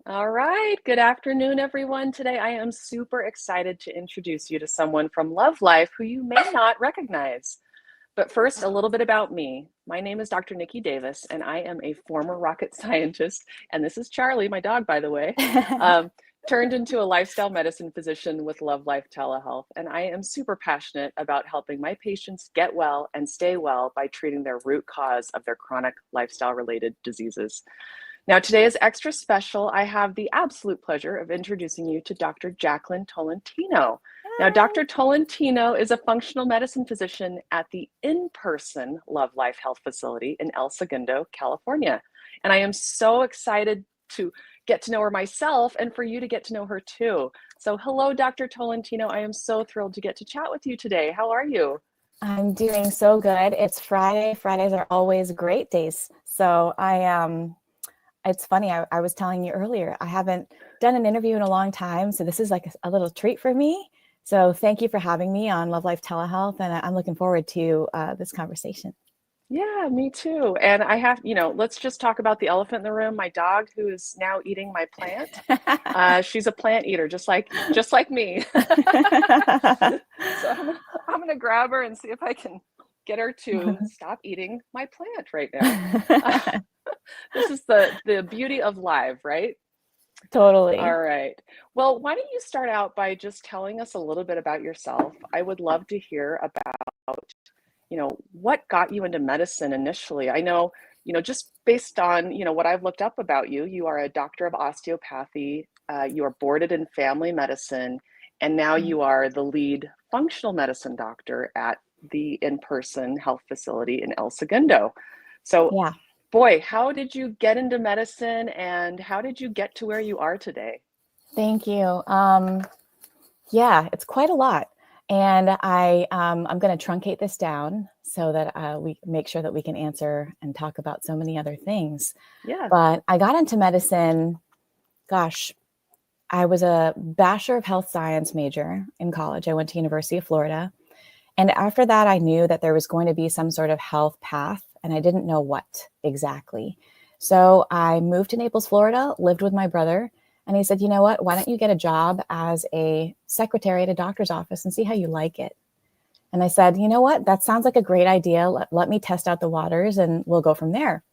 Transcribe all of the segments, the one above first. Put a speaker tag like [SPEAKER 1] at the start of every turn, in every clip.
[SPEAKER 1] All right. Good afternoon, everyone. Today, I am super excited to introduce you to someone from Love Life who you may not recognize. But first, a little bit about me. My name is Dr. Niki Davis, and I am a former rocket scientist. And this is Charlie, my dog, by the way, um, turned into a lifestyle medicine physician with Love.Life Telehealth. And I am super passionate about helping my patients get well and stay well by treating their root cause of their chronic lifestyle related diseases. Now, today is extra special. I have the absolute pleasure of introducing you to Dr. Jaclyn Tolentino. Now,
[SPEAKER 2] Hi.
[SPEAKER 1] Dr. Tolentino is a functional medicine physician at the in-person Love Life Health Facility in El Segundo, California. And I am so excited to get to know her myself and for you to get to know her too. So hello, Dr. Tolentino. I am so thrilled to get to chat with you today. How are you?
[SPEAKER 2] I'm doing so good. It's Friday. Fridays are always great days. It's funny. I was telling you earlier, I haven't done an interview in a long time. So this is like a little treat for me. So thank you for having me on Love Life Telehealth. And I'm looking forward to this conversation.
[SPEAKER 1] Yeah, me too. And I have, let's just talk about the elephant in the room. My dog, who is now eating my plant. She's a plant eater, just like me. So I'm gonna grab her and see if I can get her to stop eating my plant right now. Uh, this is the beauty of live, right?
[SPEAKER 2] Totally.
[SPEAKER 1] All right. Well, why don't you start out by just telling us a little bit about yourself? I would love to hear about, what got you into medicine initially. I know, just based on, what I've looked up about you, you are a doctor of osteopathy, you are boarded in family medicine, and now you are the lead functional medicine doctor at the in-person health facility in El Segundo. So,
[SPEAKER 2] Yeah.
[SPEAKER 1] boy, how did you get into medicine and how did you get to where you are today?
[SPEAKER 2] Thank you. Yeah, it's quite a lot. And I'm going to truncate this down so that we make sure that we can answer and talk about so many other things.
[SPEAKER 1] Yeah.
[SPEAKER 2] But I got into medicine, gosh, I was a Bachelor of Health Science major in college. I went to University of Florida. And after that, I knew that there was going to be some sort of health path, and I didn't know what exactly. So I moved to Naples, Florida, lived with my brother, and he said, you know what, why don't you get a job as a secretary at a doctor's office and see how you like it? And I said, you know what, that sounds like a great idea. Let me test out the waters and we'll go from there.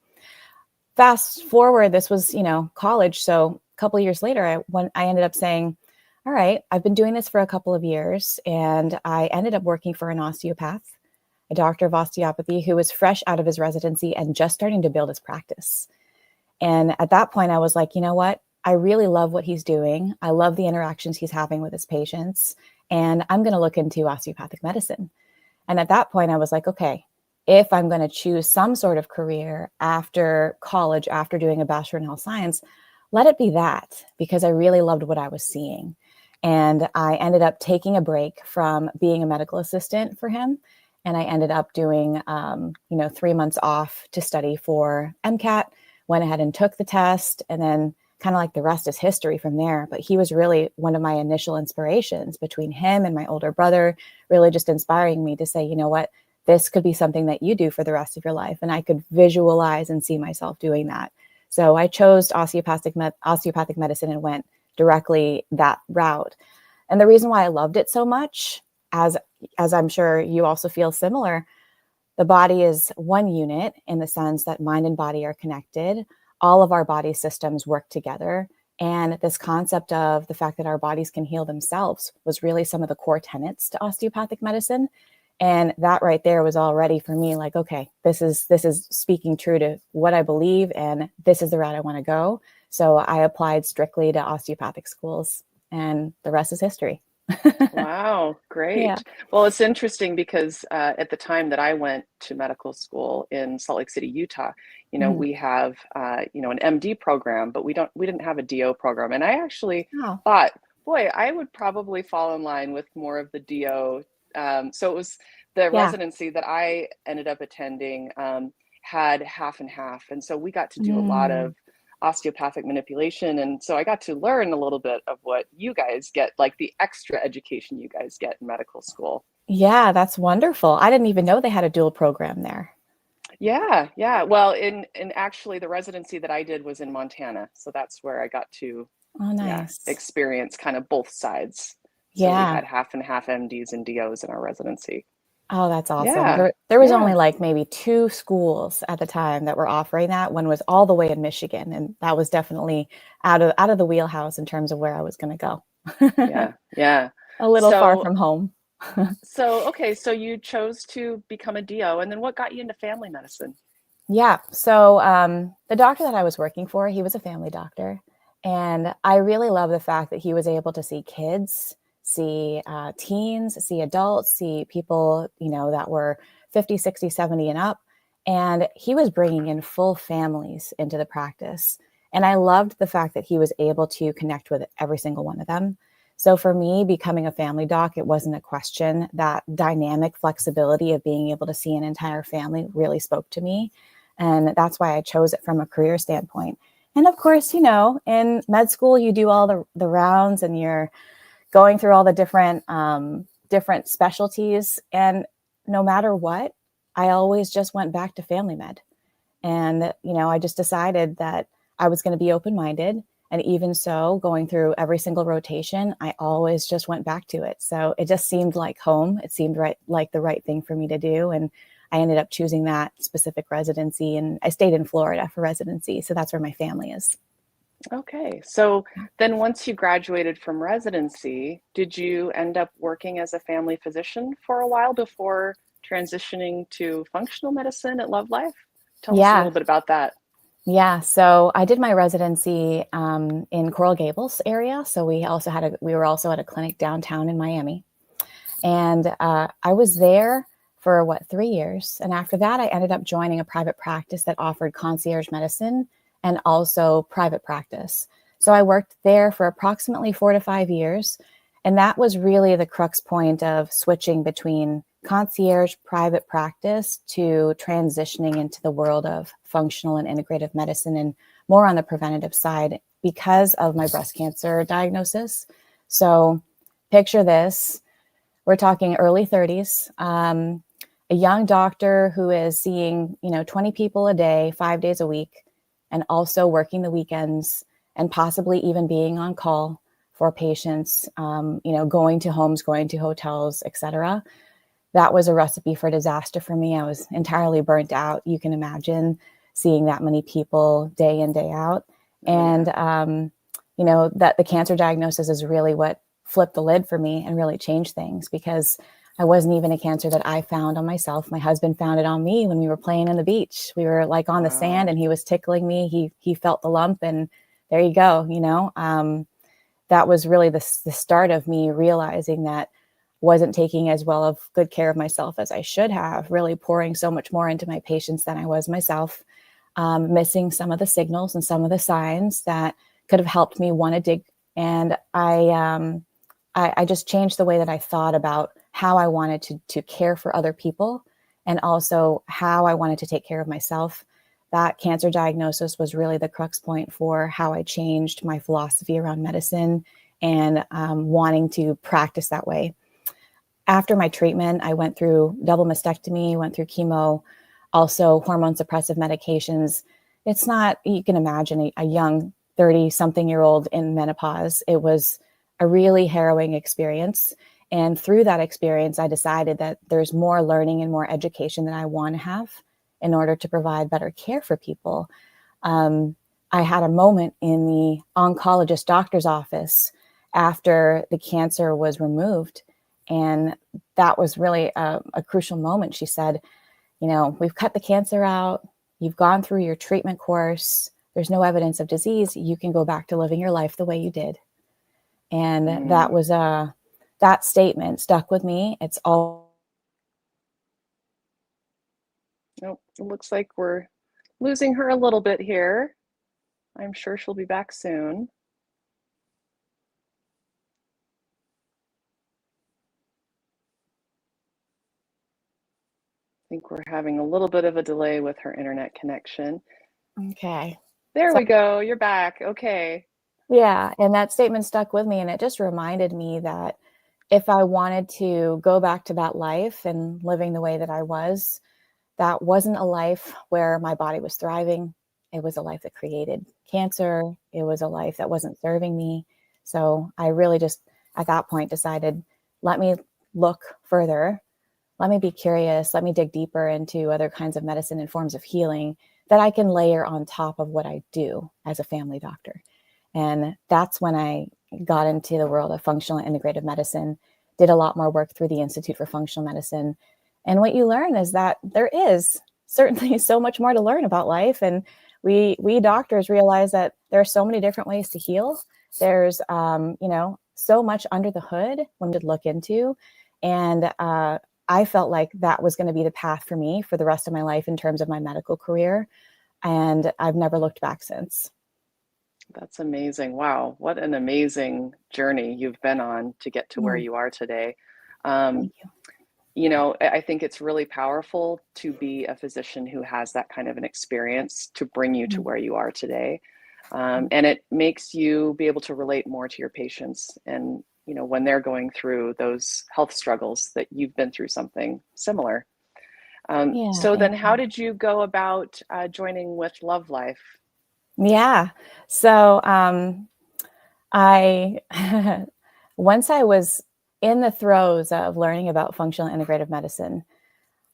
[SPEAKER 2] Fast forward, this was, college. So a couple of years later, I ended up saying, all right, I've been doing this for a couple of years, and I ended up working for an osteopath, a doctor of osteopathy who was fresh out of his residency and just starting to build his practice. And at that point, I was like, you know what? I really love what he's doing. I love the interactions he's having with his patients, and I'm going to look into osteopathic medicine. And at that point, I was like, okay, if I'm going to choose some sort of career after college, after doing a bachelor in health science, let it be that, because I really loved what I was seeing. And I ended up taking a break from being a medical assistant for him. And I ended up doing, 3 months off to study for MCAT, went ahead and took the test, and then kind of like the rest is history from there. But he was really one of my initial inspirations, between him and my older brother, really just inspiring me to say, you know what, this could be something that you do for the rest of your life. And I could visualize and see myself doing that. So I chose osteopathic medicine and went directly that route. And the reason why I loved it so much, as I'm sure you also feel similar, the body is one unit in the sense that mind and body are connected. All of our body systems work together. And this concept of the fact that our bodies can heal themselves was really some of the core tenets to osteopathic medicine. And that right there was already for me like, okay, this is speaking true to what I believe, and this is the route I want to go. So I applied strictly to osteopathic schools, and the rest is history.
[SPEAKER 1] Wow,
[SPEAKER 2] Yeah.
[SPEAKER 1] great. Well, it's interesting because at the time that I went to medical school in Salt Lake City, Utah,
[SPEAKER 2] Mhm.
[SPEAKER 1] we have an MD program, but we didn't have a DO program. And I actually
[SPEAKER 2] Oh,
[SPEAKER 1] thought, boy, I would probably fall in line with more of the DO. So it was the
[SPEAKER 2] yeah.
[SPEAKER 1] residency that I ended up attending had half and half, and so we got to do a lot
[SPEAKER 2] Mm.
[SPEAKER 1] of osteopathic manipulation. And so I got to learn a little bit of what you guys get, like the extra education you guys get in medical school.
[SPEAKER 2] Yeah, that's wonderful. I didn't even know they had a dual program there.
[SPEAKER 1] Yeah, yeah. Well, in actually the residency that I did was in Montana, so that's where I got to,
[SPEAKER 2] Oh,
[SPEAKER 1] yeah,
[SPEAKER 2] nice.
[SPEAKER 1] experience kind of both sides. So we
[SPEAKER 2] Yeah.
[SPEAKER 1] had half and half MDs and DOs in our residency.
[SPEAKER 2] Oh, that's awesome.
[SPEAKER 1] Yeah,
[SPEAKER 2] There was only
[SPEAKER 1] yeah.
[SPEAKER 2] like maybe 2 schools at the time that were offering that. One was all the way in Michigan, and that was definitely out of the wheelhouse in terms of where I was gonna go.
[SPEAKER 1] Yeah, yeah.
[SPEAKER 2] A little far
[SPEAKER 1] So
[SPEAKER 2] from home.
[SPEAKER 1] okay, so you chose to become a DO, and then what got you into family medicine?
[SPEAKER 2] Yeah. So the doctor that I was working for, he was a family doctor. And I really love the fact that he was able to see kids, see teens, see adults, see people, that were 50, 60, 70 and up. And he was bringing in full families into the practice. And I loved the fact that he was able to connect with every single one of them. So for me, becoming a family doc, it wasn't a question. That dynamic flexibility of being able to see an entire family really spoke to me. And that's why I chose it from a career standpoint. And of course, in med school, you do all the rounds and you're going through all the different specialties. And no matter what, I always just went back to family med. And, I just decided that I was going to be open-minded. And even so, going through every single rotation, I always just went back to it. So it just seemed like home. It seemed like the right thing for me to do. And I ended up choosing that specific residency. And I stayed in Florida for residency. So that's where my family is.
[SPEAKER 1] Okay, so then once you graduated from residency, did you end up working as a family physician for a while before transitioning to functional medicine at Love.Life? Tell us a
[SPEAKER 2] Yeah.
[SPEAKER 1] little bit about that.
[SPEAKER 2] Yeah, so I did my residency in Coral Gables area. So we were also at a clinic downtown in Miami, and I was there for 3 years. And after that, I ended up joining a private practice that offered concierge medicine and also private practice. So I worked there for approximately 4 to 5 years, and that was really the crux point of switching between concierge private practice to transitioning into the world of functional and integrative medicine and more on the preventative side because of my breast cancer diagnosis. So picture this. We're talking early 30s, a young doctor who is seeing, 20 people a day, 5 days a week, and also working the weekends and possibly even being on call for patients, going to homes, going to hotels, etc. That was a recipe for disaster for me. I was entirely burnt out. You can imagine seeing that many people day in, day out.
[SPEAKER 1] Oh,
[SPEAKER 2] And,
[SPEAKER 1] yeah.
[SPEAKER 2] that the cancer diagnosis is really what flipped the lid for me and really changed things, because I wasn't even a cancer that I found on myself. My husband found it on me when we were playing in the beach. We were like on the sand
[SPEAKER 1] Wow.
[SPEAKER 2] and he was tickling me. He felt the lump and there you go. That was really the start of me realizing that wasn't taking as well of good care of myself as I should have, really pouring so much more into my patients than I was myself, missing some of the signals and some of the signs that could have helped me want to dig. And I just changed the way that I thought about how I wanted to care for other people and also how I wanted to take care of myself. That cancer diagnosis was really the crux point for how I changed my philosophy around medicine and wanting to practice that way. After my treatment, I went through double mastectomy, went through chemo, also hormone suppressive medications. It's not, you can imagine a young 30 something year old in menopause. It was a really harrowing experience. And through that experience, I decided that there's more learning and more education that I want to have in order to provide better care for people. I had a moment in the oncologist doctor's office after the cancer was removed. And that was really a crucial moment. She said, we've cut the cancer out. You've gone through your treatment course. There's no evidence of disease. You can go back to living your life the way you did. And that
[SPEAKER 1] Mm.
[SPEAKER 2] was that statement stuck with me. It's all.
[SPEAKER 1] Nope, it looks like we're losing her a little bit here. I'm sure she'll be back soon. I think we're having a little bit of a delay with her internet connection.
[SPEAKER 2] Okay.
[SPEAKER 1] There
[SPEAKER 2] So
[SPEAKER 1] we go. You're back. Okay.
[SPEAKER 2] yeah, and that statement stuck with me, and it just reminded me that if I wanted to go back to that life and living the way that I was, that wasn't a life where my body was thriving. It was a life that created cancer. It was a life that wasn't serving me. So I really just, at that point, decided, let me look further. Let me be curious. Let me dig deeper into other kinds of medicine and forms of healing that I can layer on top of what I do as a family doctor. And that's when I got into the world of functional and integrative medicine, did a lot more work through the Institute for Functional Medicine. And what you learn is that there is certainly so much more to learn about life. And we doctors realize that there are so many different ways to heal. There's, so much under the hood one could look into. And I felt like that was going to be the path for me for the rest of my life in terms of my medical career. And I've never looked back since.
[SPEAKER 1] That's amazing. Wow. What an amazing journey you've been on to get to where you are today.
[SPEAKER 2] Thank you.
[SPEAKER 1] I think it's really powerful to be a physician who has that kind of an experience to bring you to where you are today. And it makes you be able to relate more to your patients and, when they're going through those health struggles that you've been through something similar. So then how did you go about joining with Love.Life?
[SPEAKER 2] Yeah. So I, once I was in the throes of learning about functional integrative medicine,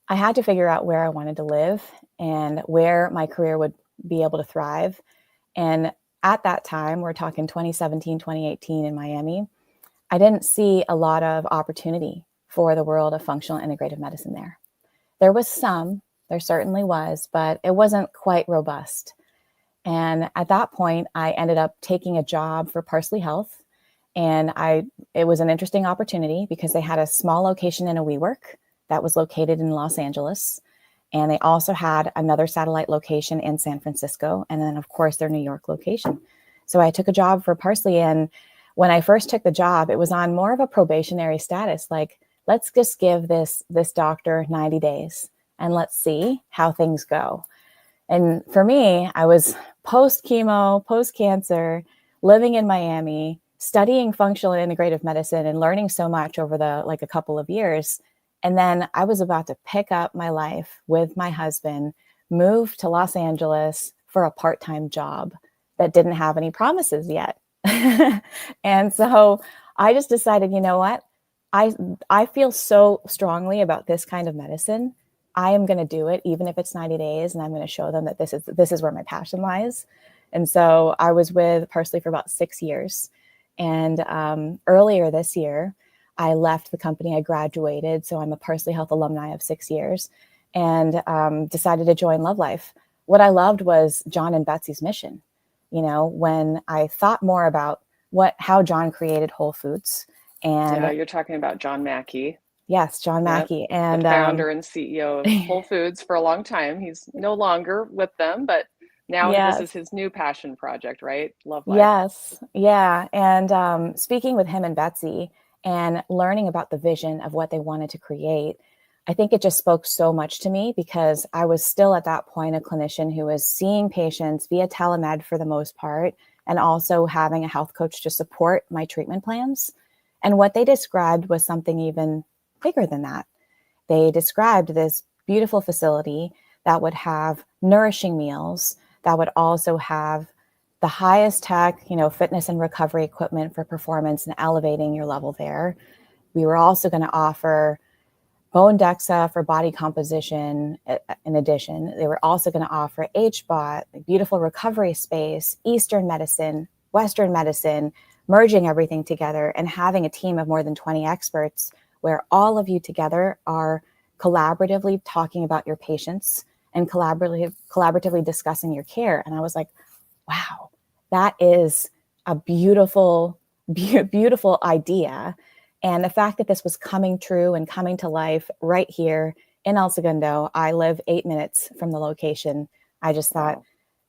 [SPEAKER 2] I had to figure out where I wanted to live and where my career would be able to thrive. And at that time, we're talking 2017, 2018 in Miami, I didn't see a lot of opportunity for the world of functional integrative medicine there. There was some, there certainly was, but it wasn't quite robust. And at that point, I ended up taking a job for Parsley Health. And it was an interesting opportunity because they had a small location in a WeWork that was located in Los Angeles. And they also had another satellite location in San Francisco. And then, of course, their New York location. So I took a job for Parsley. And when I first took the job, it was on more of a probationary status. Like, let's just give this doctor 90 days and let's see how things go. And for me, I was post-chemo, post-cancer, living in Miami, studying functional and integrative medicine and learning so much over a couple of years. And then I was about to pick up my life with my husband, move to Los Angeles for a part-time job that didn't have any promises yet. And so I just decided, you know what? I feel so strongly about this kind of medicine. I am going to do it, even if it's 90 days, and I'm going to show them that this is where my passion lies. And so I was with Parsley for about 6 years. And earlier this year, I left the company. I graduated. So I'm a Parsley Health alumni of 6 years and decided to join Love.Life. What I loved was John and Betsy's mission. When I thought more about how John created Whole Foods. And
[SPEAKER 1] you're talking about John Mackey.
[SPEAKER 2] Yes, John Mackey. And
[SPEAKER 1] the founder and CEO of Whole Foods for a long time. He's no longer with them, but now this is his new passion project, right? Love.Life.
[SPEAKER 2] Yes. Yeah. And speaking with him and Betsy and learning about the vision of what they wanted to create, I think it just spoke so much to me because I was still at that point a clinician who was seeing patients via telemed for the most part, and also having a health coach to support my treatment plans. And what they described was something even bigger than that. They described this beautiful facility that would have nourishing meals, that would also have the highest tech, fitness and recovery equipment for performance and elevating your level there. We were also going to offer bone DEXA for body composition. In addition, they were also going to offer HBOT, beautiful recovery space, Eastern medicine, Western medicine, merging everything together and having a team of more than 20 experts where all of you together are collaboratively talking about your patients and collaboratively discussing your care. And I was like, wow, that is a beautiful, beautiful idea. And the fact that this was coming true and coming to life right here in El Segundo, I live 8 minutes from the location. I just thought,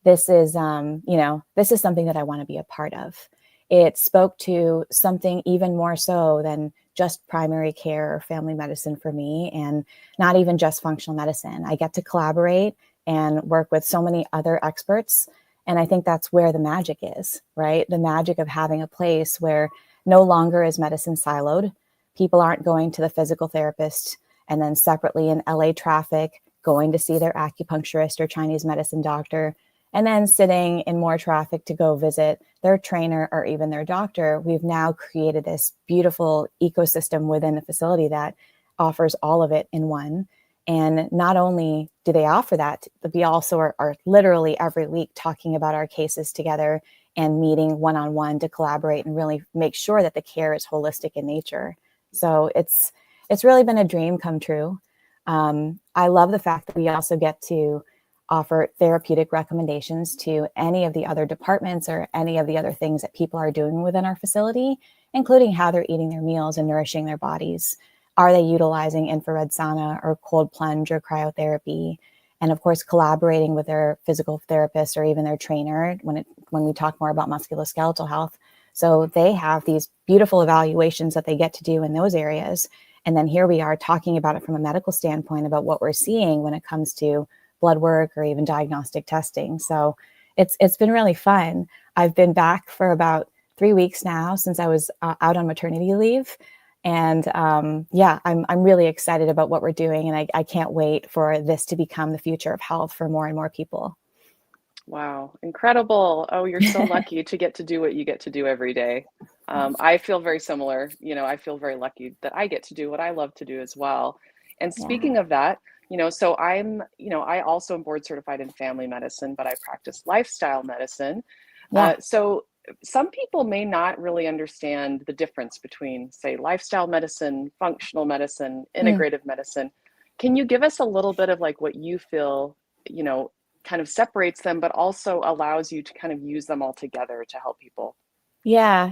[SPEAKER 2] this is something that I want to be a part of. It spoke to something even more so than just primary care or family medicine for me, and not even just functional medicine. I get to collaborate and work with so many other experts. And I think that's where the magic is, right? The magic of having a place where no longer is medicine siloed. People aren't going to the physical therapist and then separately in LA traffic, going to see their acupuncturist or Chinese medicine doctor, and then sitting in more traffic to go visit their trainer or even their doctor. We've now created this beautiful ecosystem within the facility that offers all of it in one. And not only do they offer that, but we also are literally every week talking about our cases together and meeting one-on-one to collaborate and really make sure that the care is holistic in nature. So it's really been a dream come true. I love the fact that we also get to offer therapeutic recommendations to any of the other departments or any of the other things that people are doing within our facility, including how they're eating their meals and nourishing their bodies. Are they utilizing infrared sauna or cold plunge or cryotherapy? And of course, collaborating with their physical therapist or even their trainer when we talk more about musculoskeletal health. So they have these beautiful evaluations that they get to do in those areas. And then here we are talking about it from a medical standpoint about what we're seeing when it comes to blood work or even diagnostic testing. So it's been really fun. I've been back for about 3 weeks now since I was out on maternity leave. And yeah, I'm really excited about what we're doing. And I can't wait for this to become the future of health for more and more people.
[SPEAKER 1] Wow, incredible. Oh, you're so lucky to get to do what you get to do every day. I feel very similar. I feel very lucky that I get to do what I love to do as well. And
[SPEAKER 2] Yeah.
[SPEAKER 1] speaking of that, so I also am board certified in family medicine, but I practice lifestyle medicine.
[SPEAKER 2] Yeah.
[SPEAKER 1] So some people may not really understand the difference between, say, lifestyle medicine, functional medicine,
[SPEAKER 2] Mm.
[SPEAKER 1] integrative medicine. Can you give us a little bit of like what you feel, kind of separates them, but also allows you to kind of use them all together to help people?
[SPEAKER 2] Yeah,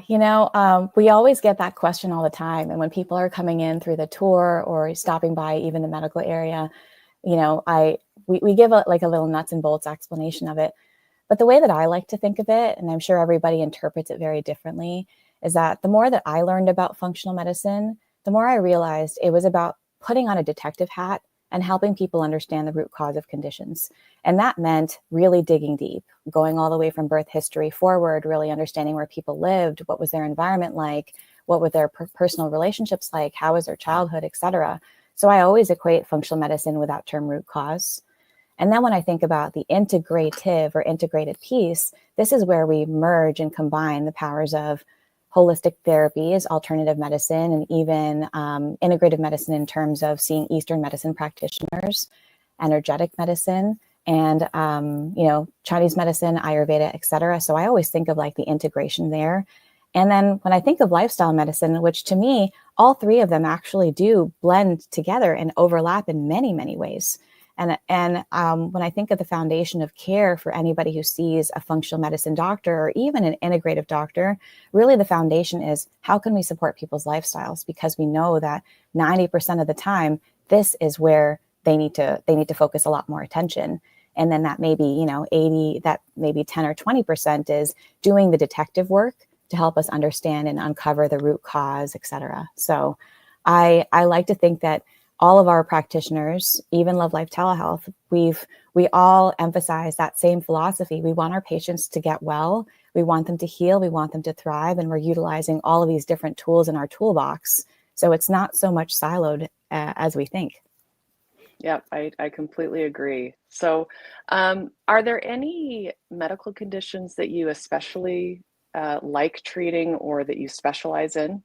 [SPEAKER 2] we always get that question all the time. And when people are coming in through the tour or stopping by even the medical area, we give like a little nuts and bolts explanation of it. But the way that I like to think of it, and I'm sure everybody interprets it very differently, is that the more that I learned about functional medicine, the more I realized it was about putting on a detective hat and helping people understand the root cause of conditions. And that meant really digging deep, going all the way from birth history forward, really understanding where people lived, what was their environment like, what were their personal relationships like, how was their childhood, et cetera. So I always equate functional medicine with that term root cause. And then when I think about the integrative or integrated piece, this is where we merge and combine the powers of holistic therapies, alternative medicine, and even integrative medicine in terms of seeing Eastern medicine practitioners, energetic medicine, and Chinese medicine, Ayurveda, et cetera. So I always think of like the integration there. And then when I think of lifestyle medicine, which to me, all three of them actually do blend together and overlap in many, many ways. And when I think of the foundation of care for anybody who sees a functional medicine doctor or even an integrative doctor, really the foundation is how can we support people's lifestyles? Because we know that 90% of the time, this is where they need to focus a lot more attention. And then that maybe, 80, that maybe 10 or 20% is doing the detective work to help us understand and uncover the root cause, et cetera. So I like to think that all of our practitioners, even Love.Life Telehealth, we all emphasize that same philosophy. We want our patients to get well. We want them to heal. We want them to thrive. And we're utilizing all of these different tools in our toolbox. So it's not so much siloed as we think.
[SPEAKER 1] Yep, I completely agree. So, are there any medical conditions that you especially like treating or that you specialize in?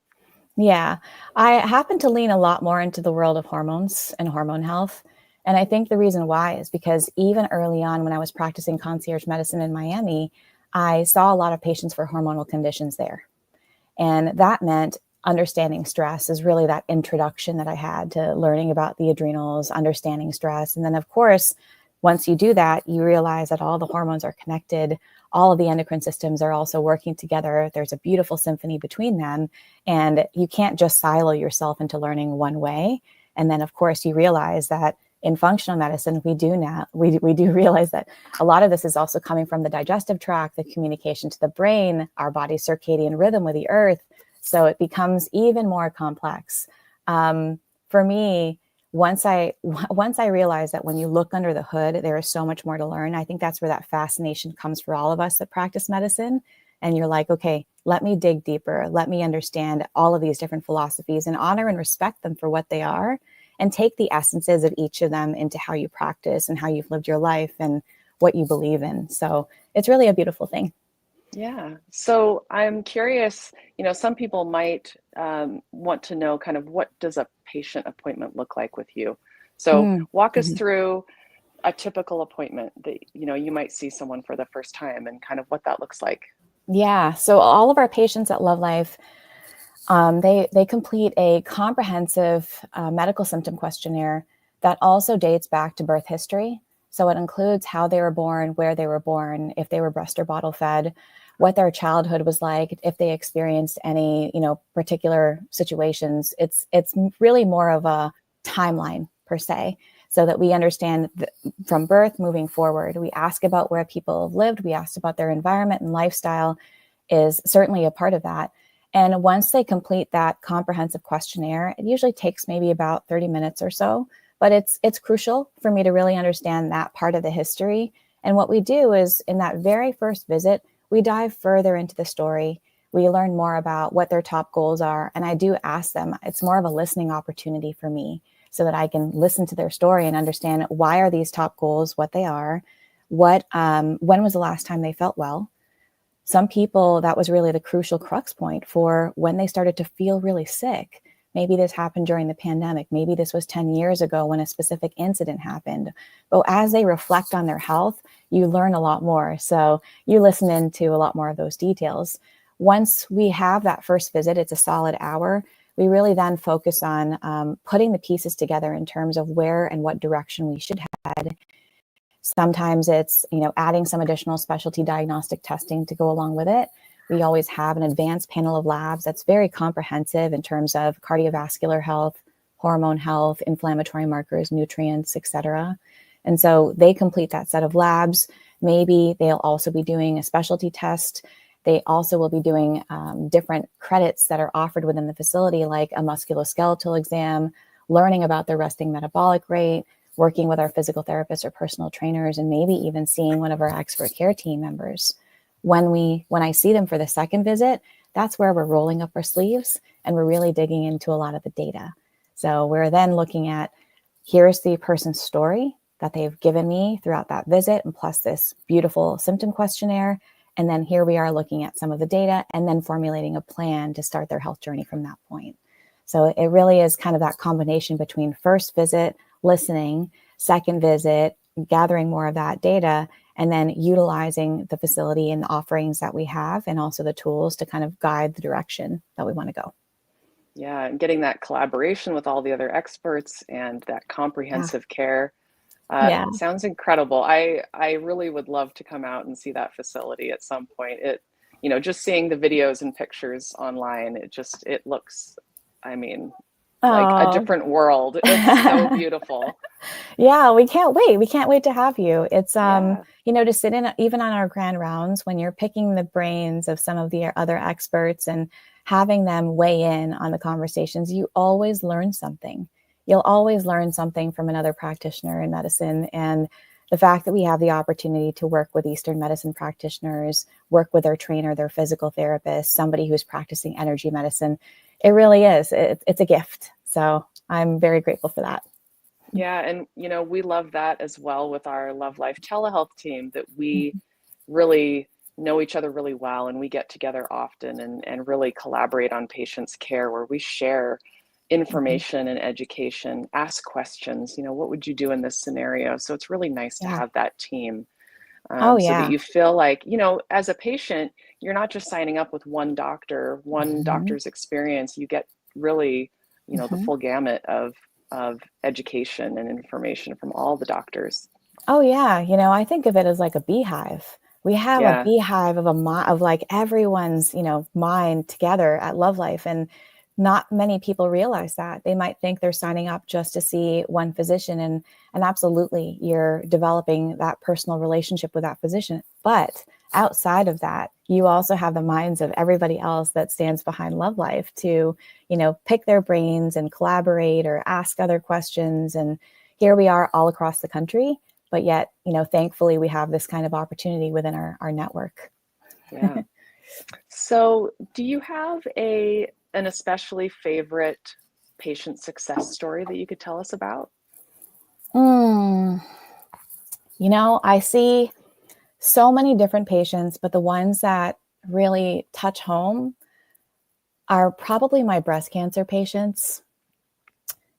[SPEAKER 2] Yeah, I happen to lean a lot more into the world of hormones and hormone health. And I think the reason why is because even early on when I was practicing concierge medicine in Miami, I saw a lot of patients for hormonal conditions there. And that meant understanding stress is really that introduction that I had to learning about the adrenals, understanding stress. And then, of course, once you do that, you realize that all the hormones are connected. All of the endocrine systems are also working together. There's a beautiful symphony between them. And you can't just silo yourself into learning one way. And then, of course, you realize that in functional medicine, we do realize that a lot of this is also coming from the digestive tract, the communication to the brain, our body's circadian rhythm with the earth. So it becomes even more complex. For me, once I realized that when you look under the hood, there is so much more to learn. I think that's where that fascination comes for all of us that practice medicine. And you're like, okay, let me dig deeper. Let me understand all of these different philosophies and honor and respect them for what they are. and take the essences of each of them into how you practice and how you've lived your life and what you believe in. So it's really a beautiful thing.
[SPEAKER 1] Yeah. So I'm curious, some people might want to know kind of what does a patient appointment look like with you? So walk us
[SPEAKER 2] Mm-hmm.
[SPEAKER 1] through a typical appointment that, you might see someone for the first time and kind of what that looks like.
[SPEAKER 2] Yeah. So all of our patients at Love.Life, they complete a comprehensive medical symptom questionnaire that also dates back to birth history. So it includes how they were born, where they were born, if they were breast or bottle fed, what their childhood was like, if they experienced any, particular situations. It's really more of a timeline per se, so that we understand from birth moving forward. We ask about where people have lived. We ask about their environment, and lifestyle is certainly a part of that. And once they complete that comprehensive questionnaire, it usually takes maybe about 30 minutes or so, but it's crucial for me to really understand that part of the history. And what we do is, in that very first visit, we dive further into the story. We learn more about what their top goals are. And I do ask them, it's more of a listening opportunity for me, so that I can listen to their story and understand, why are these top goals what they are? When was the last time they felt well? Some people, that was really the crucial crux point for when they started to feel really sick. Maybe this happened during the pandemic. Maybe this was 10 years ago when a specific incident happened. But as they reflect on their health, you learn a lot more. So you listen into a lot more of those details. Once we have that first visit, it's a solid hour. We really then focus on putting the pieces together in terms of where and what direction we should head. Sometimes it's, adding some additional specialty diagnostic testing to go along with it. We always have an advanced panel of labs that's very comprehensive in terms of cardiovascular health, hormone health, inflammatory markers, nutrients, etc. And so they complete that set of labs. Maybe they'll also be doing a specialty test. They also will be doing different credits that are offered within the facility, like a musculoskeletal exam, learning about their resting metabolic rate, working with our physical therapists or personal trainers, and maybe even seeing one of our expert care team members. When I see them for the second visit, that's where we're rolling up our sleeves and we're really digging into a lot of the data. So we're then looking at, here's the person's story that they've given me throughout that visit, and plus this beautiful symptom questionnaire. And then here we are looking at some of the data and then formulating a plan to start their health journey from that point. So it really is kind of that combination between first visit, listening, second visit, gathering more of that data, and then utilizing the facility and the offerings that we have, and also the tools to kind of guide the direction that we want to go.
[SPEAKER 1] Yeah, and getting that collaboration with all the other experts and that comprehensive care
[SPEAKER 2] Yeah.
[SPEAKER 1] sounds incredible. I really would love to come out and see that facility at some point. Just seeing the videos and pictures online, it looks, like a different world. It's so beautiful.
[SPEAKER 2] Yeah, we can't wait. We can't wait to have you. It's,
[SPEAKER 1] Yeah.
[SPEAKER 2] to sit in, even on our grand rounds, when you're picking the brains of some of the other experts and having them weigh in on the conversations, you always learn something. You'll always learn something from another practitioner in medicine. And the fact that we have the opportunity to work with Eastern medicine practitioners, work with their trainer, their physical therapist, somebody who's practicing energy medicine, it really is. It's a gift. So I'm very grateful for that.
[SPEAKER 1] Yeah, and we love that as well with our Love.Life telehealth team, that we really know each other really well, and we get together often and really collaborate on patients' care, where we share information and education, ask questions, what would you do in this scenario? So it's really nice to
[SPEAKER 2] Yeah.
[SPEAKER 1] have that team,
[SPEAKER 2] Oh,
[SPEAKER 1] so that
[SPEAKER 2] yeah.
[SPEAKER 1] you feel like, as a patient, you're not just signing up with one doctor, one doctor's experience. You get really, the
[SPEAKER 2] Mhm.
[SPEAKER 1] full gamut of education and information from all the doctors.
[SPEAKER 2] Oh, yeah. I think of it as like a beehive. We have a
[SPEAKER 1] Yeah.
[SPEAKER 2] beehive of like everyone's, mind together at Love.Life. And not many people realize that. They might think they're signing up just to see one physician. And absolutely, you're developing that personal relationship with that physician. But outside of that, you also have the minds of everybody else that stands behind Love.Life to, pick their brains and collaborate or ask other questions. And here we are all across the country. But yet, thankfully, we have this kind of opportunity within our network.
[SPEAKER 1] Yeah. So do you have an especially favorite patient success story that you could tell us about?
[SPEAKER 2] You know, I see so many different patients, but the ones that really touch home are probably my breast cancer patients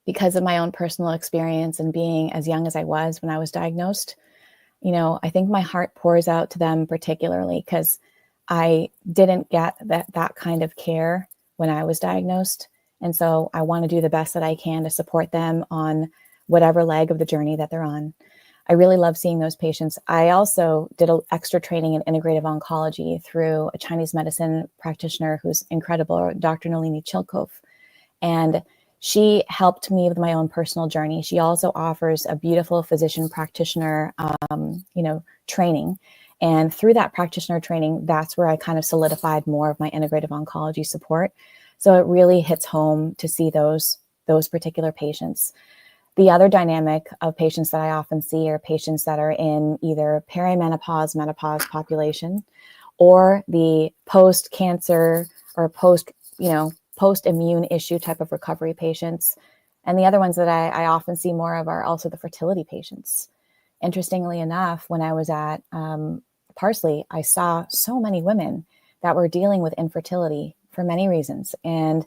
[SPEAKER 2] because of my own personal experience and being as young as I was when I was diagnosed. You know, I think my heart pours out to them particularly because I didn't get that kind of care when I was diagnosed. And so I want to do the best that I can to support them on whatever leg of the journey that they're on. I really love seeing those patients. I also did an extra training in integrative oncology through a Chinese medicine practitioner who's incredible, Dr. Nalini Chilkov. And she helped me with my own personal journey. She also offers a beautiful physician practitioner, training. And through that practitioner training, that's where I kind of solidified more of my integrative oncology support. So it really hits home to see those particular patients. The other dynamic of patients that I often see are patients that are in either perimenopause, menopause population, or the post-cancer or post-immune issue type of recovery patients. And the other ones that I often see more of are also the fertility patients. Interestingly enough, when I was at Parsley, I saw so many women that were dealing with infertility for many reasons. And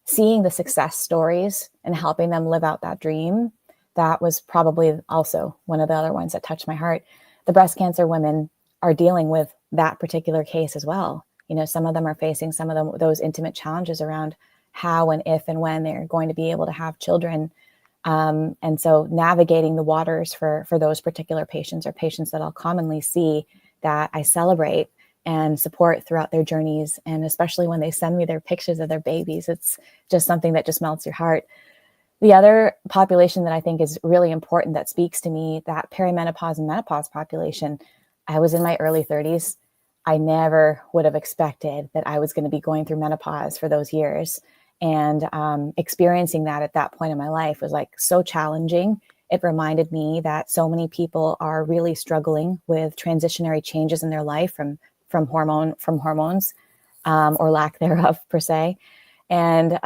[SPEAKER 2] seeing the success stories and helping them live out that dream, that was probably also one of the other ones that touched my heart. The breast cancer women are dealing with that particular case as well. You know, some of them are facing some of them, those intimate challenges around how and if and when they're going to be able to have children. And so navigating the waters for those particular patients are patients that I'll commonly see that I celebrate and support throughout their journeys. And especially when they send me their pictures of their babies, it's just something that just melts your heart. The other population that I think is really important that speaks to me, that perimenopause and menopause population. I was in my early 30s. I never would have expected that I was going to be going through menopause for those years. And experiencing that at that point in my life was like so challenging. It reminded me that so many people are really struggling with transitionary changes in their life from hormones or lack thereof per se. And,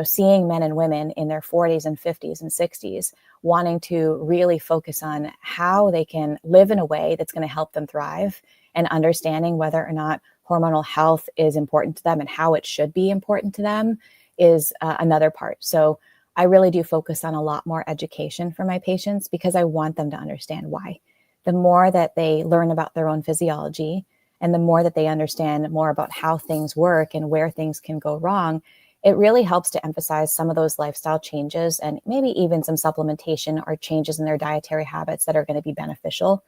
[SPEAKER 2] seeing men and women in their 40s and 50s and 60s wanting to really focus on how they can live in a way that's going to help them thrive, and understanding whether or not hormonal health is important to them and how it should be important to them is another part. So I really do focus on a lot more education for my patients because I want them to understand why. The more that they learn about their own physiology and the more that they understand more about how things work and where things can go wrong, it really helps to emphasize some of those lifestyle changes and maybe even some supplementation or changes in their dietary habits that are going to be beneficial.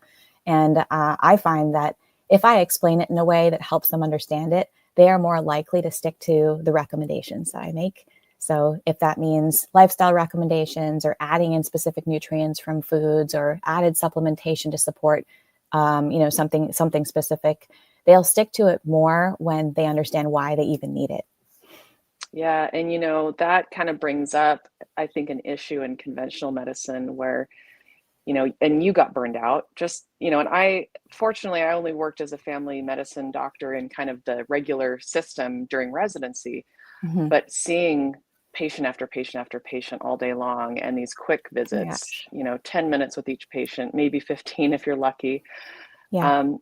[SPEAKER 2] And I find that if I explain it in a way that helps them understand it, they are more likely to stick to the recommendations that I make. So if that means lifestyle recommendations or adding in specific nutrients from foods or added supplementation to support, something specific, they'll stick to it more when they understand why they even need it.
[SPEAKER 1] Yeah, and that kind of brings up, I think, an issue in conventional medicine where, and you got burned out and fortunately, I only worked as a family medicine doctor in kind of the regular system during residency,
[SPEAKER 2] Mm-hmm.
[SPEAKER 1] but seeing patient after patient after patient all day long and these quick visits,
[SPEAKER 2] Yeah.
[SPEAKER 1] 10 minutes with each patient, maybe 15 if you're lucky.
[SPEAKER 2] Yeah.
[SPEAKER 1] Um,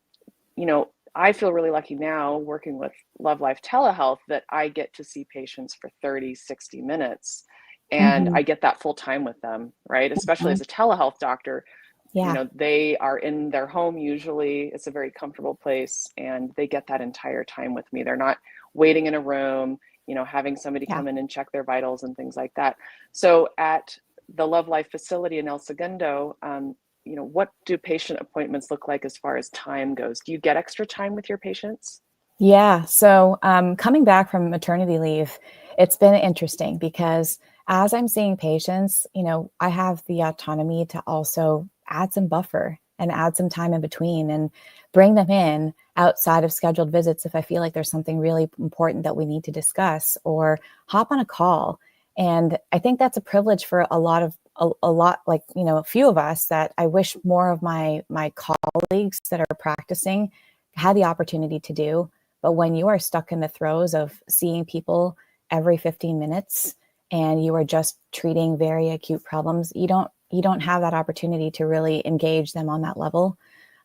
[SPEAKER 1] I feel really lucky now working with Love.Life Telehealth that I get to see patients for 30, 60 minutes and
[SPEAKER 2] Mm-hmm.
[SPEAKER 1] I get that full time with them, right? Especially
[SPEAKER 2] Mm-hmm.
[SPEAKER 1] as a telehealth doctor,
[SPEAKER 2] Yeah.
[SPEAKER 1] they are in their home usually. It's a very comfortable place and they get that entire time with me. They're not waiting in a room, having somebody
[SPEAKER 2] Yeah.
[SPEAKER 1] come in and check their vitals and things like that. So at the Love.Life facility in El Segundo, what do patient appointments look like as far as time goes? Do you get extra time with your patients?
[SPEAKER 2] Yeah. So coming back from maternity leave, it's been interesting because as I'm seeing patients, I have the autonomy to also add some buffer and add some time in between and bring them in outside of scheduled visits if I feel like there's something really important that we need to discuss or hop on a call. And I think that's a privilege for a lot like, a few of us that I wish more of my colleagues that are practicing had the opportunity to do. But when you are stuck in the throes of seeing people every 15 minutes and you are just treating very acute problems, you don't have that opportunity to really engage them on that level.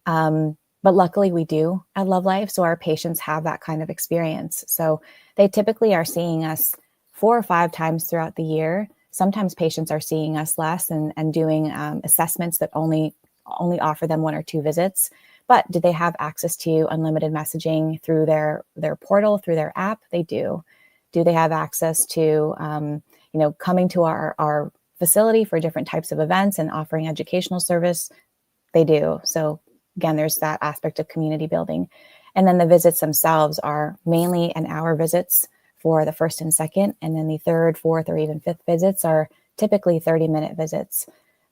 [SPEAKER 2] But luckily we do at Love.Life. So our patients have that kind of experience. So they typically are seeing us 4 or 5 times throughout the year. Sometimes patients are seeing us less and doing assessments that only offer them 1 or 2 visits. But do they have access to unlimited messaging through their portal, through their app? They do. Do they have access to, coming to our facility for different types of events and offering educational service? They do. So again, there's that aspect of community building. And then the visits themselves are mainly an hour visits for the first and second. And then the third, fourth, or even fifth visits are typically 30-minute visits.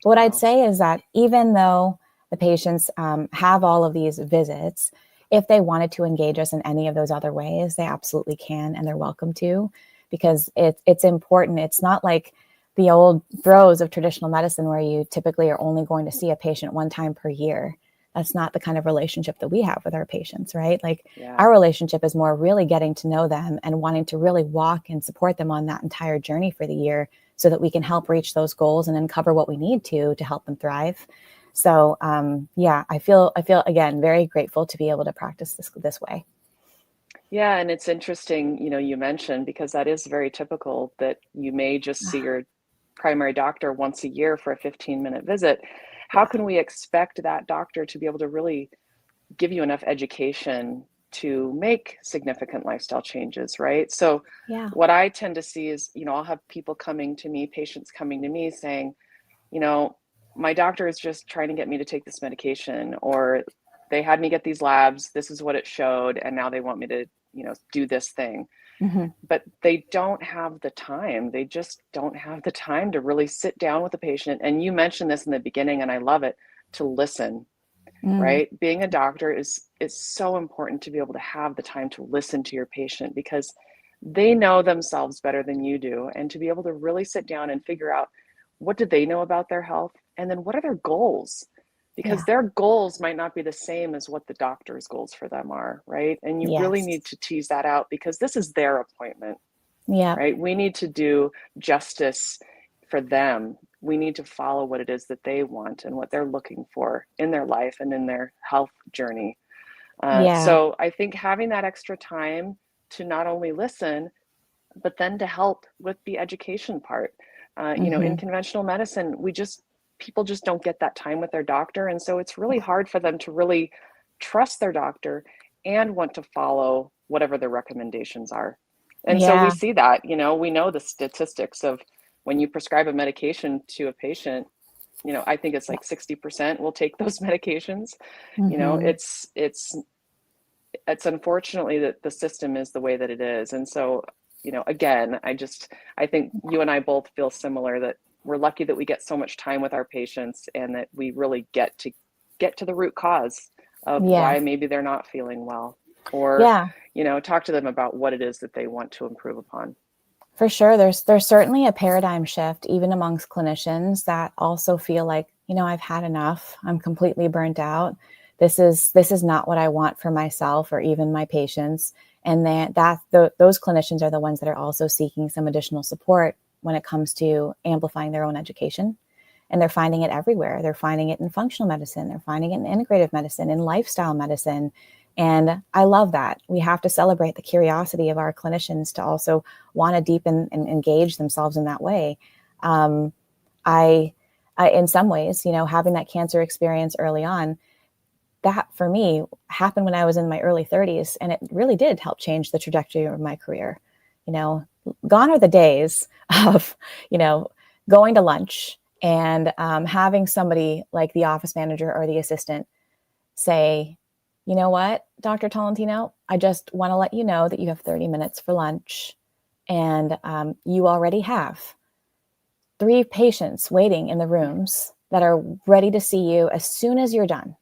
[SPEAKER 2] But what I'd say is that even though the patients have all of these visits, if they wanted to engage us in any of those other ways, they absolutely can, and they're welcome to, because it's important. It's not like the old throes of traditional medicine where you typically are only going to see a patient 1 time per year. That's not the kind of relationship that we have with our patients, right? Like our relationship is more really getting to know them and wanting to really walk and support them on that entire journey for the year so that we can help reach those goals and then cover what we need to help them thrive. So I feel again very grateful to be able to practice this way.
[SPEAKER 1] Yeah, and it's interesting, you mentioned, because that is very typical that you may just see your primary doctor once a year for a 15-minute visit. How can we expect that doctor to be able to really give you enough education to make significant lifestyle changes, right? So what I tend to see is, I'll have people patients coming to me saying, my doctor is just trying to get me to take this medication, or they had me get these labs, this is what it showed, and now they want me to, do this thing. Mm-hmm. But they don't have the time. They just don't have the time to really sit down with the patient. And you mentioned this in the beginning, and I love it, to listen, right? Being a doctor is so important, to be able to have the time to listen to your patient, because they know themselves better than you do. And to be able to really sit down and figure out, what do they know about their health? And then what are their goals? Because their goals might not be the same as what the doctor's goals for them are, right? And you really need to tease that out, because this is their appointment, right? We need to do justice for them. We need to follow what it is that they want and what they're looking for in their life and in their health journey. So I think having that extra time to not only listen, but then to help with the education part. In conventional medicine, people just don't get that time with their doctor. And so it's really hard for them to really trust their doctor and want to follow whatever their recommendations are. And so we see that, we know the statistics of when you prescribe a medication to a patient, I think it's like 60% will take those medications. It's unfortunately that the system is the way that it is. And so, again, I think you and I both feel similar, that we're lucky that we get so much time with our patients, and that we really get to the root cause of why maybe they're not feeling well, or, talk to them about what it is that they want to improve upon.
[SPEAKER 2] For sure. There's certainly a paradigm shift, even amongst clinicians, that also feel like, I've had enough. I'm completely burnt out. This is not what I want for myself or even my patients. And those clinicians are the ones that are also seeking some additional support when it comes to amplifying their own education. And they're finding it everywhere. They're finding it in functional medicine. They're finding it in integrative medicine, in lifestyle medicine. And I love that. We have to celebrate the curiosity of our clinicians to also want to deepen and engage themselves in that way. I in some ways, having that cancer experience early on, that for me happened when I was in my early 30s, and it really did help change the trajectory of my career. Gone are the days of, going to lunch and having somebody like the office manager or the assistant say, you know what, Dr. Tolentino, I just want to let you know that you have 30 minutes for lunch, and you already have 3 patients waiting in the rooms that are ready to see you as soon as you're done.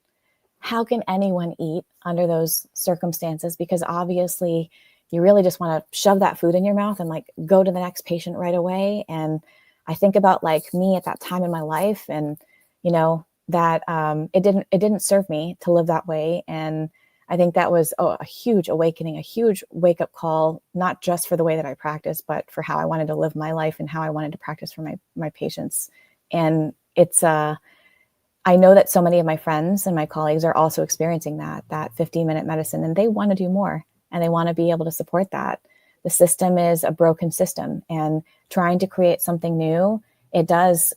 [SPEAKER 2] How can anyone eat under those circumstances? Because obviously you really just want to shove that food in your mouth and like go to the next patient right away. And I think about like me at that time in my life, and that it didn't serve me to live that way. And I think that was a huge awakening, a huge wake up call, not just for the way that I practice, but for how I wanted to live my life and how I wanted to practice for my patients. And it's, I know that so many of my friends and my colleagues are also experiencing that 15-minute medicine, and they want to do more and they want to be able to support that. The system is a broken system, and trying to create something new, it does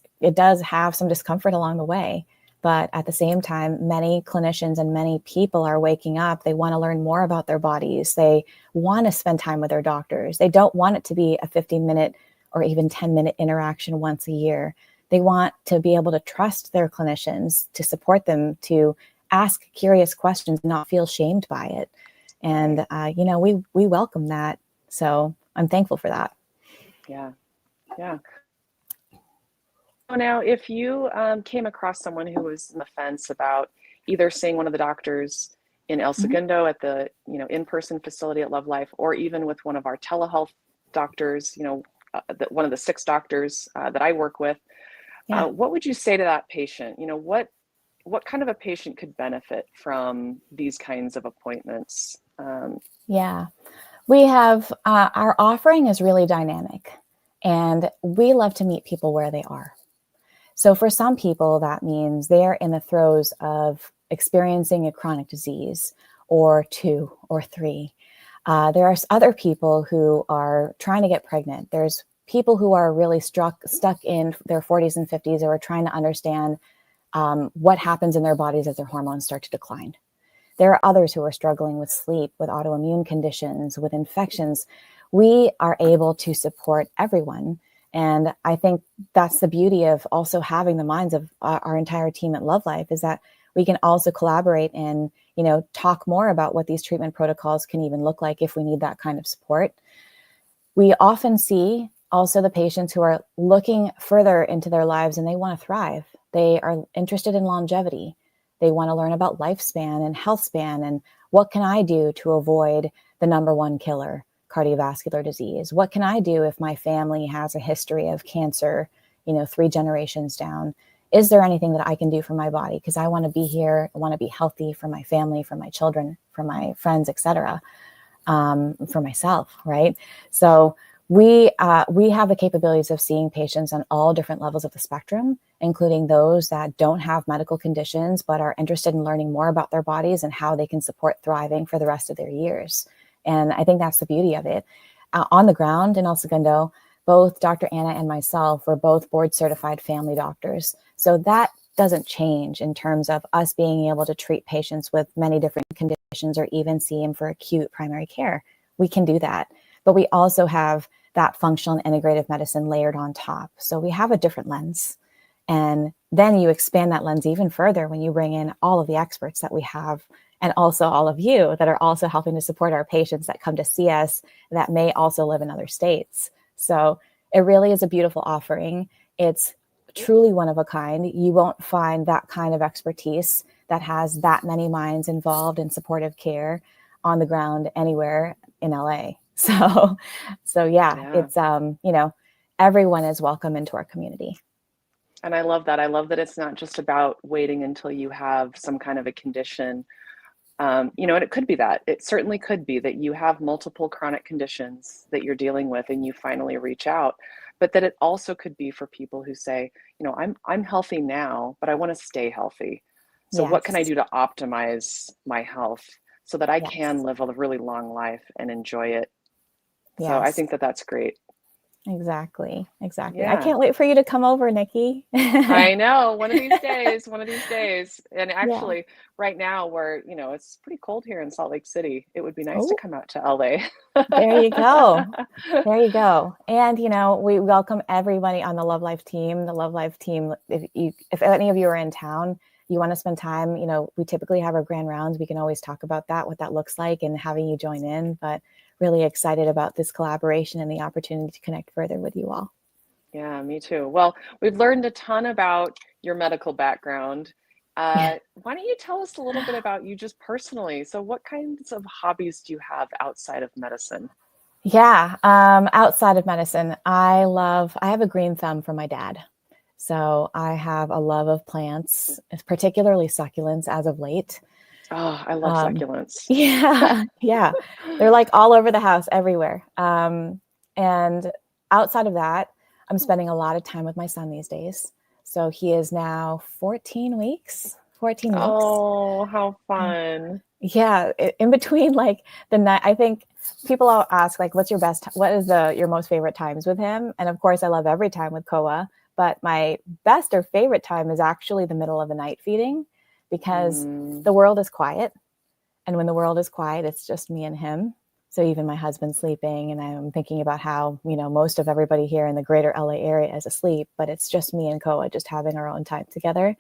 [SPEAKER 2] have some discomfort along the way. But at the same time, many clinicians and many people are waking up. They want to learn more about their bodies. They want to spend time with their doctors. They don't want it to be a 15-minute or even 10-minute interaction once a year. They want to be able to trust their clinicians, to support them, to ask curious questions, not feel shamed by it. And, we welcome that. So I'm thankful for that.
[SPEAKER 1] Yeah. Yeah. So now, if you came across someone who was on the fence about either seeing one of the doctors in El Segundo at the in-person facility at Love.Life, or even with one of our telehealth doctors, one of the 6 doctors that I work with, what would you say to that patient? What kind of a patient could benefit from these kinds of appointments?
[SPEAKER 2] We have our offering is really dynamic, and we love to meet people where they are. So for some people, that means they're in the throes of experiencing a chronic disease, or 2 or 3. There are other people who are trying to get pregnant. There's people who are really stuck in their 40s and 50s who are trying to understand what happens in their bodies as their hormones start to decline. There are others who are struggling with sleep, with autoimmune conditions, with infections. We are able to support everyone. And I think that's the beauty of also having the minds of our entire team at Love.Life, is that we can also collaborate and, talk more about what these treatment protocols can even look like if we need that kind of support. We often see also the patients who are looking further into their lives and they want to thrive. They are interested in longevity. They want to learn about lifespan and health span, and what can I do to avoid the number one killer, cardiovascular disease? What can I do if my family has a history of cancer, 3 generations down? Is there anything that I can do for my body? Because I want to be here. I want to be healthy for my family, for my children, for my friends, etc., for myself, right? So we have the capabilities of seeing patients on all different levels of the spectrum, including those that don't have medical conditions but are interested in learning more about their bodies and how they can support thriving for the rest of their years. And I think that's the beauty of it. On the ground in El Segundo, both Dr. Anna and myself were both board certified family doctors. So that doesn't change in terms of us being able to treat patients with many different conditions or even see them for acute primary care. We can do that. But we also have that functional and integrative medicine layered on top. So we have a different lens. And then you expand that lens even further when you bring in all of the experts that we have, and also all of you that are also helping to support our patients that come to see us that may also live in other states. So it really is a beautiful offering. It's truly one of a kind. You won't find that kind of expertise that has that many minds involved in supportive care on the ground anywhere in LA. So it's, everyone is welcome into our community.
[SPEAKER 1] And I love that. I love that it's not just about waiting until you have some kind of a condition. And it could be that. It certainly could be that you have multiple chronic conditions that you're dealing with and you finally reach out. But that it also could be for people who say, I'm healthy now, but I want to stay healthy. So what can I do to optimize my health so that I can live a really long life and enjoy it? So I think that that's great.
[SPEAKER 2] Exactly.
[SPEAKER 1] Yeah.
[SPEAKER 2] I can't wait for you to come over, Niki.
[SPEAKER 1] I know, one of these days. And actually right now it's pretty cold here in Salt Lake City. It would be nice to come out to LA.
[SPEAKER 2] There you go. And, we welcome everybody on the Love.Life team. The Love.Life team, if any of you are in town, you want to spend time, we typically have our grand rounds. We can always talk about that, what that looks like, and having you join in. But really excited about this collaboration and the opportunity to connect further with you all.
[SPEAKER 1] Yeah, me too. Well, we've learned a ton about your medical background. Why don't you tell us a little bit about you just personally? So what kinds of hobbies do you have outside of medicine?
[SPEAKER 2] Outside of medicine, I have a green thumb from my dad. So I have a love of plants, particularly succulents as of late.
[SPEAKER 1] Oh, I love
[SPEAKER 2] Um,
[SPEAKER 1] succulents.
[SPEAKER 2] yeah, yeah. They're like all over the house, everywhere. And outside of that, I'm spending a lot of time with my son these days. So he is now 14 weeks, 14 weeks.
[SPEAKER 1] Oh, how fun.
[SPEAKER 2] Yeah, in between like the night, I think people all ask like, what's your best, what is your most favorite times with him? And of course, I love every time with Koa, but my best or favorite time is actually the middle of the night feeding because
[SPEAKER 1] Mm,
[SPEAKER 2] the world is quiet. And when the world is quiet, it's just me and him. So even my husband's sleeping, and I'm thinking about how, most of everybody here in the greater LA area is asleep, but it's just me and Koa just having our own time together.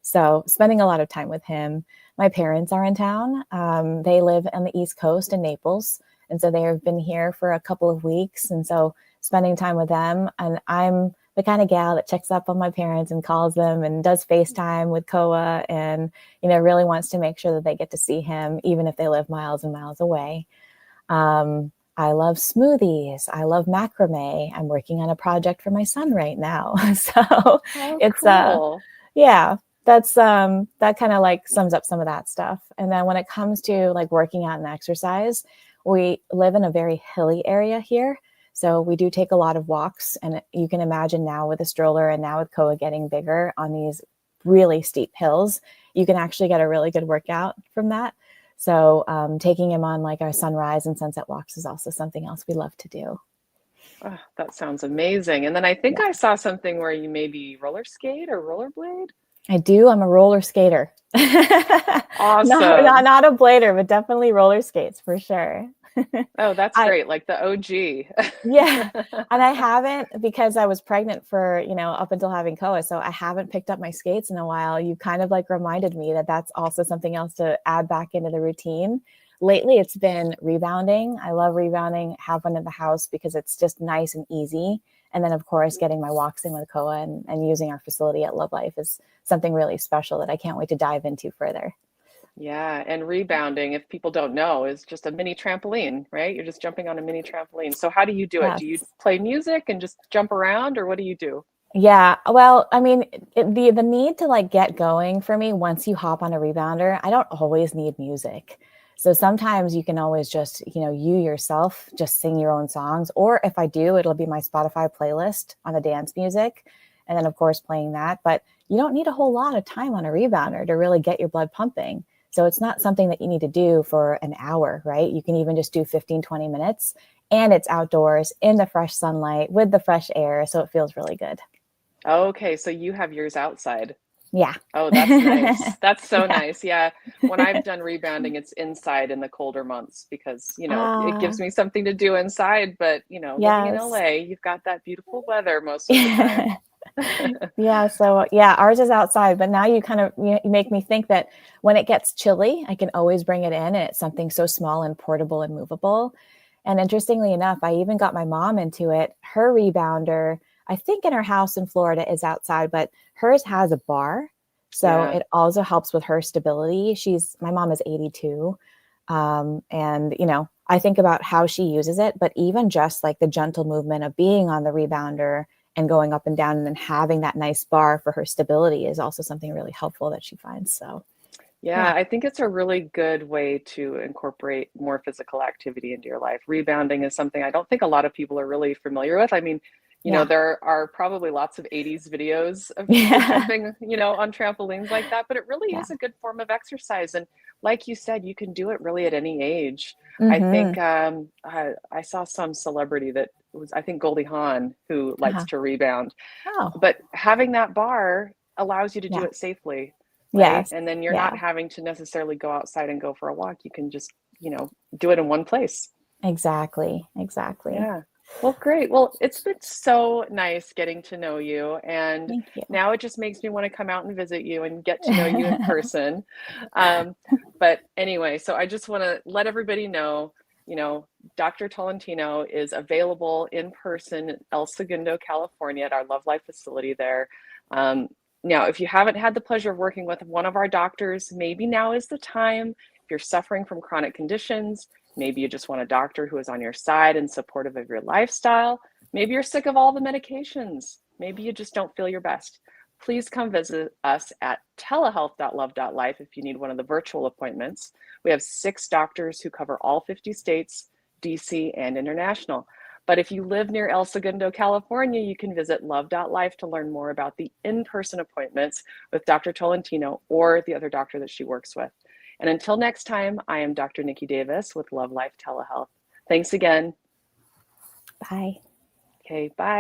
[SPEAKER 2] So spending a lot of time with him. My parents are in town. They live on the East Coast in Naples. And so they have been here for a couple of weeks. And so spending time with them. And I'm the kind of gal that checks up on my parents and calls them and does FaceTime with Koa and, really wants to make sure that they get to see him, even if they live miles and miles away. I love smoothies. I love macrame. I'm working on a project for my son right now. So
[SPEAKER 1] oh,
[SPEAKER 2] it's,
[SPEAKER 1] cool.
[SPEAKER 2] yeah, that's, that kind of like sums up some of that stuff. And then when it comes to like working out and exercise, we live in a very hilly area here. So we do take a lot of walks, and you can imagine now with a stroller and now with Koa getting bigger on these really steep hills, you can actually get a really good workout from that. So taking him on like our sunrise and sunset walks is also something else we love to do.
[SPEAKER 1] Oh, that sounds amazing. And then I think
[SPEAKER 2] Yeah,
[SPEAKER 1] I saw something where you maybe roller skate or rollerblade.
[SPEAKER 2] I do. I'm a roller skater.
[SPEAKER 1] Awesome.
[SPEAKER 2] Not a blader, but definitely roller skates for sure.
[SPEAKER 1] Oh, that's
[SPEAKER 2] I
[SPEAKER 1] great. Like the OG.
[SPEAKER 2] Yeah. And I haven't, because I was pregnant for, up until having Koa. So I haven't picked up my skates in a while. You kind of like reminded me that that's also something else to add back into the routine. Lately, it's been rebounding. I love rebounding, have one in the house because it's just nice and easy. And then, of course, getting my walks in with Koa and using our facility at Love.Life is something really special that I can't wait to dive into further.
[SPEAKER 1] Yeah, and rebounding, if people don't know, is just a mini trampoline, right? You're just jumping on a mini trampoline. So how do you do it? Do you
[SPEAKER 2] Yes.
[SPEAKER 1] play music and just jump around, or what do you do?
[SPEAKER 2] Yeah, well, I mean, the need to like get going for me once you hop on a rebounder, I don't always need music. So sometimes you can always just, you yourself just sing your own songs. Or if I do, it'll be my Spotify playlist on the dance music. And then, of course, playing that. But you don't need a whole lot of time on a rebounder to really get your blood pumping. So it's not something that you need to do for an hour, right? You can even just do 15, 20 minutes. And it's outdoors in the fresh sunlight with the fresh air. So it feels really good.
[SPEAKER 1] Okay, so you have yours outside.
[SPEAKER 2] Yeah.
[SPEAKER 1] Oh, that's nice. That's so
[SPEAKER 2] Yeah.
[SPEAKER 1] nice. Yeah. When I've done rebounding, it's inside in the colder months because, it gives
[SPEAKER 2] Ah,
[SPEAKER 1] me something to do inside. But, living in
[SPEAKER 2] yes.
[SPEAKER 1] LA, you've got that beautiful weather most of the time.
[SPEAKER 2] Yeah, so yeah, ours is outside, but now you make me think that when it gets chilly, I can always bring it in, and it's something so small and portable and movable. And interestingly enough, I even got my mom into it. Her rebounder, I think in her house in Florida is outside, but hers has a bar. So
[SPEAKER 1] Yeah.
[SPEAKER 2] it also helps with her stability. My mom is 82. And, I think about how she uses it, but even just like the gentle movement of being on the rebounder and going up and down and then having that nice bar for her stability is also something really helpful that she finds. So,
[SPEAKER 1] Yeah,
[SPEAKER 2] yeah.
[SPEAKER 1] I think it's a really good way to incorporate more physical activity into your life. Rebounding is something I don't think a lot of people are really familiar with. I mean,
[SPEAKER 2] Yeah.
[SPEAKER 1] there are probably lots of 80s videos of people
[SPEAKER 2] Yeah.
[SPEAKER 1] jumping, on trampolines like that, but it really
[SPEAKER 2] Yeah.
[SPEAKER 1] is a good form of exercise. And like you said, you can do it really at any age. I think
[SPEAKER 2] Mm-hmm.
[SPEAKER 1] I saw some celebrity that was, I think, Goldie Hawn, who likes
[SPEAKER 2] Uh-huh.
[SPEAKER 1] to rebound.
[SPEAKER 2] Oh,
[SPEAKER 1] But having that bar allows you to do
[SPEAKER 2] yeah.
[SPEAKER 1] it safely, right?
[SPEAKER 2] Yes.
[SPEAKER 1] And then you're
[SPEAKER 2] Yeah.
[SPEAKER 1] not having to necessarily go outside and go for a walk. You can just, do it in one place.
[SPEAKER 2] Exactly. Exactly.
[SPEAKER 1] Yeah. Well, great. Well, it's been so nice getting to know you. And
[SPEAKER 2] Thank you.
[SPEAKER 1] now it just makes me want to come out and visit you and get to know you in person. Um, but anyway, so I just want to let everybody know, you know, Dr. Tolentino is available in person in El Segundo, California at our Love Life facility there. Um, Now, if you haven't had the pleasure of working with one of our doctors, maybe now is the time. If you're suffering from chronic conditions, maybe you just want a doctor who is on your side and supportive of your lifestyle. Maybe you're sick of all the medications. Maybe you just don't feel your best. Please come visit us at telehealth.love.life if you need one of the virtual appointments. We have 6 doctors who cover all 50 states, DC, and international. But if you live near El Segundo, California, you can visit Love.Life to learn more about the in-person appointments with Dr. Tolentino or the other doctor that she works with. And until next time, I am Dr. Niki Davis with Love.Life Telehealth. Thanks again.
[SPEAKER 2] Bye.
[SPEAKER 1] Okay, bye.